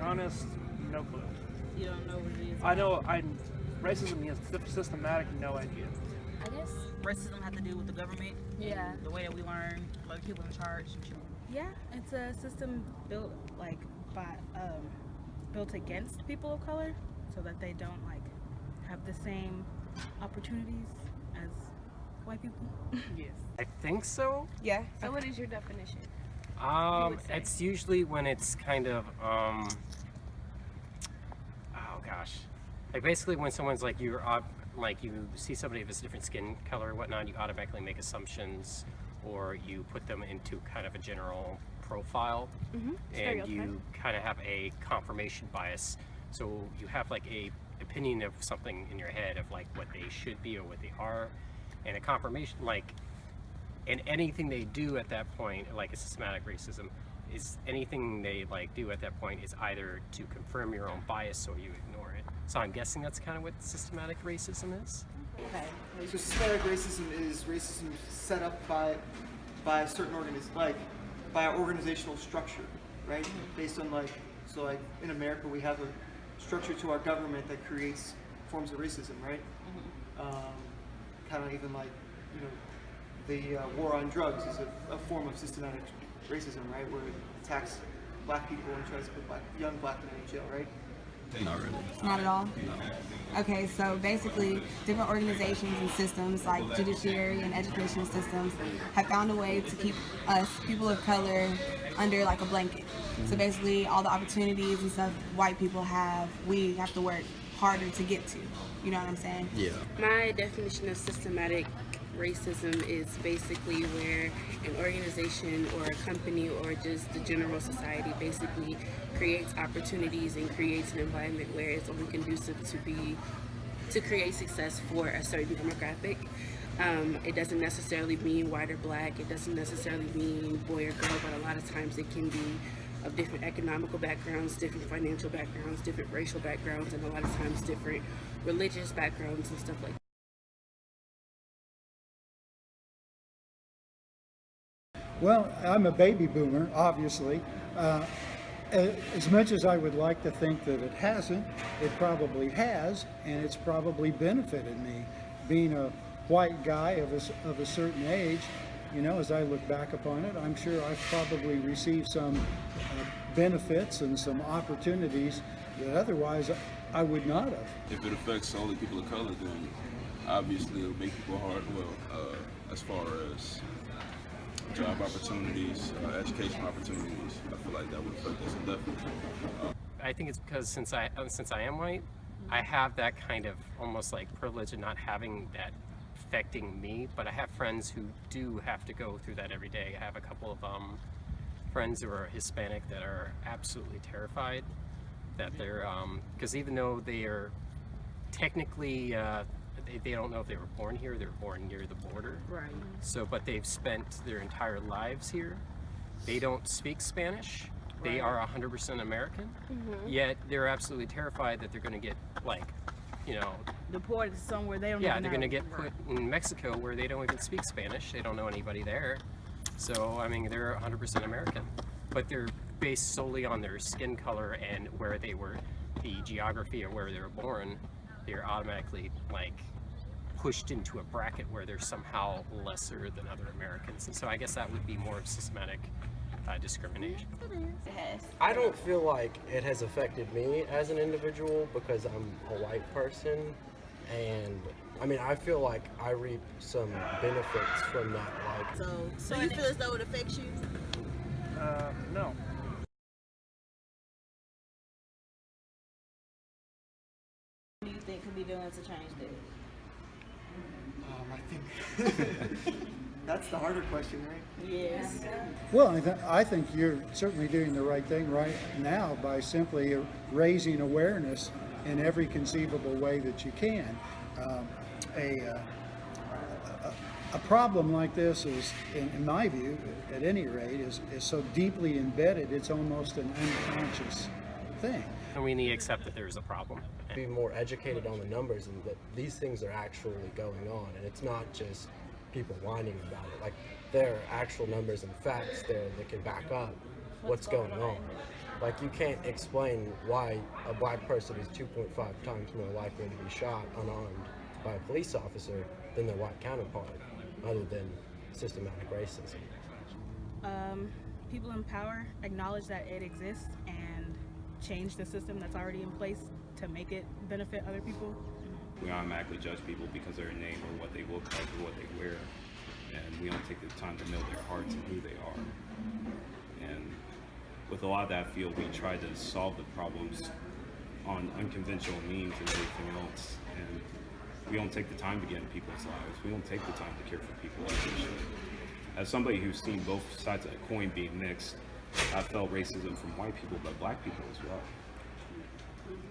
honest, no clue. You don't know what it is? I know racism is systematic, no idea. I guess racism has to do with the government. Yeah. And the way that we learn, like people in charge. Yeah, it's a system built built against people of color, so that they don't have the same opportunities as white people. Yes. I think so. Yeah. So what is your definition? It's usually when it's kind of oh gosh, like basically when someone's like you see somebody with a different skin color or whatnot, you automatically make assumptions, or you put them into kind of a general profile, and you kind of have a confirmation bias. So you have like a opinion of something in your head of like what they should be or what they are, and a confirmation and anything they do at that point, like a systematic racism, is anything they do at that point is either to confirm your own bias or you ignore it. So I'm guessing that's kind of what systematic racism is. Okay. So systematic racism is racism set up by a certain by our organizational structure, right? Based on in America we have a structure to our government that creates forms of racism, right? Kind of even the war on drugs is a form of systematic racism, right? Where it attacks black people and tries to put young black men in jail, right? Not really. Not at all? No. Okay, so basically different organizations and systems like judiciary and educational systems have found a way to keep us, people of color, under a blanket. So basically all the opportunities and stuff white people have, we have to work harder to get to. You know what I'm saying? Yeah. My definition of systematic racism is basically where an organization or a company or just the general society basically creates opportunities and creates an environment where it's only conducive to create success for a certain demographic. It doesn't necessarily mean white or black, it doesn't necessarily mean boy or girl, but a lot of times it can be of different economical backgrounds, different financial backgrounds, different racial backgrounds, and a lot of times different religious backgrounds and stuff like that. Well, I'm a baby boomer, obviously. As much as I would like to think that it hasn't, it probably has, and it's probably benefited me. Being a white guy of a certain age, as I look back upon it, I'm sure I've probably received some benefits and some opportunities that otherwise I would not have. If it affects only people of color, then obviously it'll make people hard. As far as job opportunities, education opportunities, I feel like that would affect us indefinitely. I think it's because since I am white, I have that kind of almost privilege of not having that affecting me, but I have friends who do have to go through that every day. I have a couple of friends who are Hispanic that are absolutely terrified that they're, because even though they are technically, they don't know if they were born here, they were born near the border. Right. So, but they've spent their entire lives here. They don't speak Spanish. They are 100% American, yet they're absolutely terrified that they're going to get Deported somewhere they don't. yeah, even they're know. going to get put in Mexico where they don't even speak Spanish. They don't know anybody there. So, I mean, they're 100% American, but they're based solely on their skin color and where they were, the geography of where they were born. They're automatically pushed into a bracket where they're somehow lesser than other Americans. And so I guess that would be more of systematic discrimination. It has. I don't feel like it has affected me as an individual because I'm a white person, and I mean I feel like I reap some benefits from that. So you feel as though it affects you? No. What do you think could be doing to change that? I think that's the harder question, right? Yes. Well, I think you're certainly doing the right thing right now by simply raising awareness in every conceivable way that you can. A problem like this is, in my view, at any rate, is so deeply embedded, it's almost an unconscious thing. And we need to accept that there's a problem. Be more educated on the numbers and that these things are actually going on, and it's not just people whining about it. Like there are actual numbers and facts there that can back up what's going on. Like, you can't explain why a black person is 2.5 times more likely to be shot unarmed by a police officer than their white counterpart, other than systematic racism. People in power acknowledge that it exists and change the system that's already in place to make it benefit other people. We automatically judge people because of their name or what they look like or what they wear, and we don't take the time to know their hearts and who they are. And with a lot of that field, we try to solve the problems on unconventional means and everything else, and we don't take the time to get in people's lives. We don't take the time to care for people like we should. As somebody who's seen both sides of the coin being mixed, I felt racism from white people, but black people as well.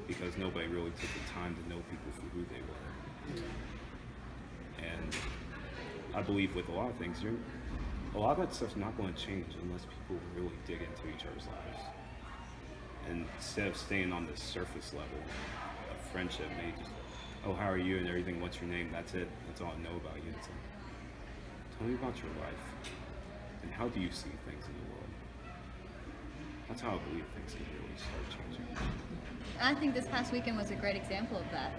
Because nobody really took the time to know people for who they were. And I believe with a lot of things, a lot of that stuff's not going to change unless people really dig into each other's lives. And instead of staying on this surface level of friendship, they just, oh, how are you and everything, what's your name, that's it, that's all I know about you. It's like, tell me about your life, and how do you see things in the world? That's how I believe things can really start changing. I think this past weekend was a great example of that.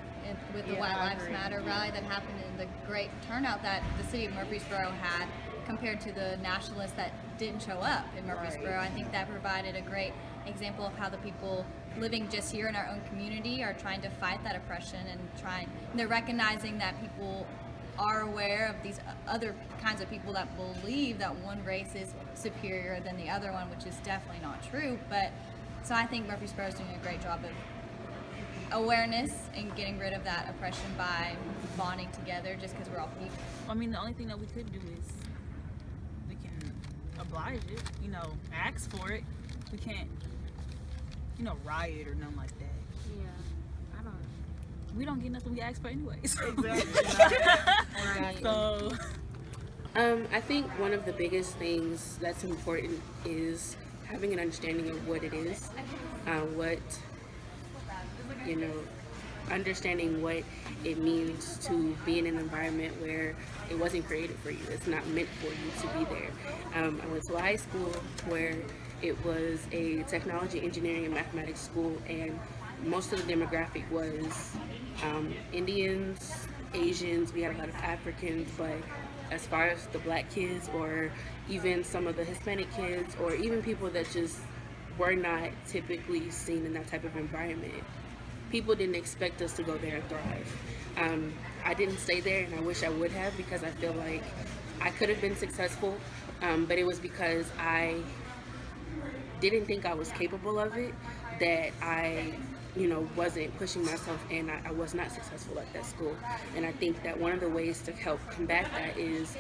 With the White Lives Matter rally that happened and the great turnout that the city of Murfreesboro had compared to the nationalists that didn't show up in Murfreesboro. I think that provided a great example of how the people living just here in our own community are trying to fight that oppression and they're recognizing that people are aware of these other kinds of people that believe that one race is superior than the other one, which is definitely not true. But so I think Murfreesboro is doing a great job of awareness and getting rid of that oppression by bonding together just because we're all people. I mean, the only thing that we could do is we can oblige it, ask for it. We can't, riot or nothing like that. We don't get nothing we ask for anyways. Exactly. Right. So I think one of the biggest things that's important is having an understanding of what it is, understanding what it means to be in an environment where it wasn't created for you. It's not meant for you to be there. I went to a high school where it was a technology, engineering, and mathematics school, and most of the demographic was Indians, Asians, we had a lot of Africans, but as far as the black kids or even some of the Hispanic kids or even people that just were not typically seen in that type of environment, people didn't expect us to go there and thrive. I didn't stay there, and I wish I would have, because I feel like I could have been successful, but it was because I didn't think I was capable of it, that I wasn't pushing myself, and I was not successful at that school. And I think that one of the ways to help combat that is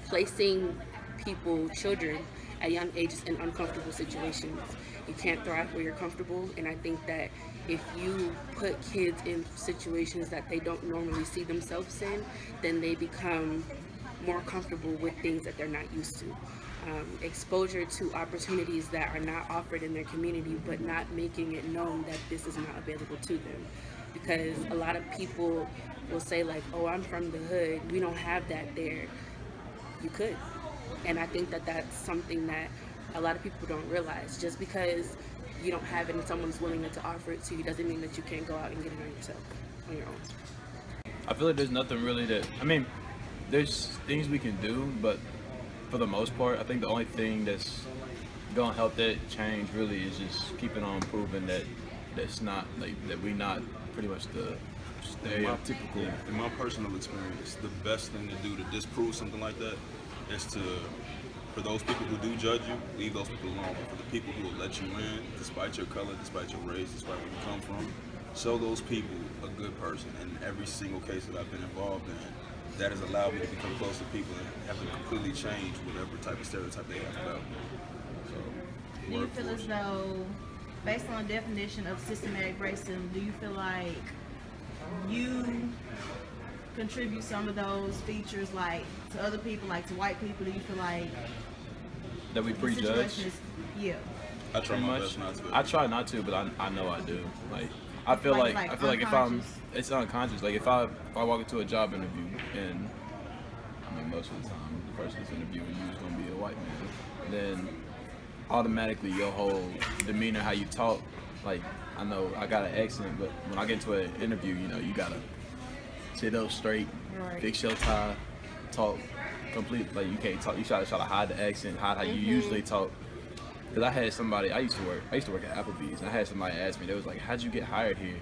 placing children at young ages in uncomfortable situations. You can't thrive where you're comfortable, and I think that if you put kids in situations that they don't normally see themselves in, then they become more comfortable with things that they're not used to. Exposure to opportunities that are not offered in their community, but not making it known that this is not available to them. Because a lot of people will say like, oh, I'm from the hood, we don't have that there. You could. And I think that that's something that a lot of people don't realize. Just because you don't have it and someone's willing to offer it to you doesn't mean that you can't go out and get it on yourself, on your own. I feel like there's nothing really there's things we can do, but for the most part, I think the only thing that's gonna help that change really is just keeping on proving that that's not that we not pretty much the stereotypical. In my personal experience, the best thing to do to disprove something like that is for those people who do judge you, leave those people alone. But for the people who will let you in, despite your color, despite your race, despite where you come from, show those people a good person. In every single case that I've been involved in, that has allowed me to become close to people and have them completely change whatever type of stereotype they have about me. So, do you feel as though, based on the definition of systematic racism, do you feel like you contribute some of those features to other people, to white people? Do you feel like that we prejudge? Yeah. I try my best not to. I try not to, but I know I do. I feel like if it's unconscious. Like if I walk into a job interview and most of the time the person that's interviewing you is gonna be a white man, then automatically your whole demeanor, how you talk, like, I know I got an accent, but when I get to an interview, you know, you gotta sit up straight, Right. fix your tie, talk complete, like you can't talk, you try to hide the accent, hide how you usually talk. Cause I had somebody, I used to work at Applebee's, and I had somebody ask me, they was like, how'd you get hired here?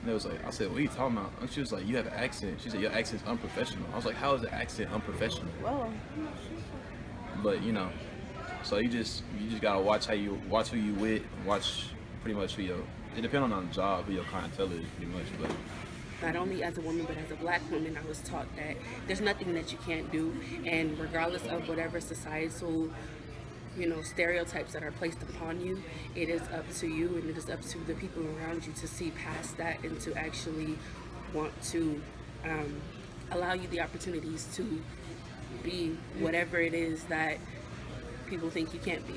And they was like, I said, what are you talking about? And she was like, you have an accent. She said, your accent's unprofessional. I was like, how is the accent unprofessional? Well, But you know, so you just gotta watch who you with, and watch pretty much it depends on the job, who your clientele is pretty much, but. Not only as a woman, but as a black woman, I was taught that there's nothing that you can't do, and regardless of whatever societal, stereotypes that are placed upon you, it is up to you and it is up to the people around you to see past that and to actually want to allow you the opportunities to be whatever it is that people think you can't be.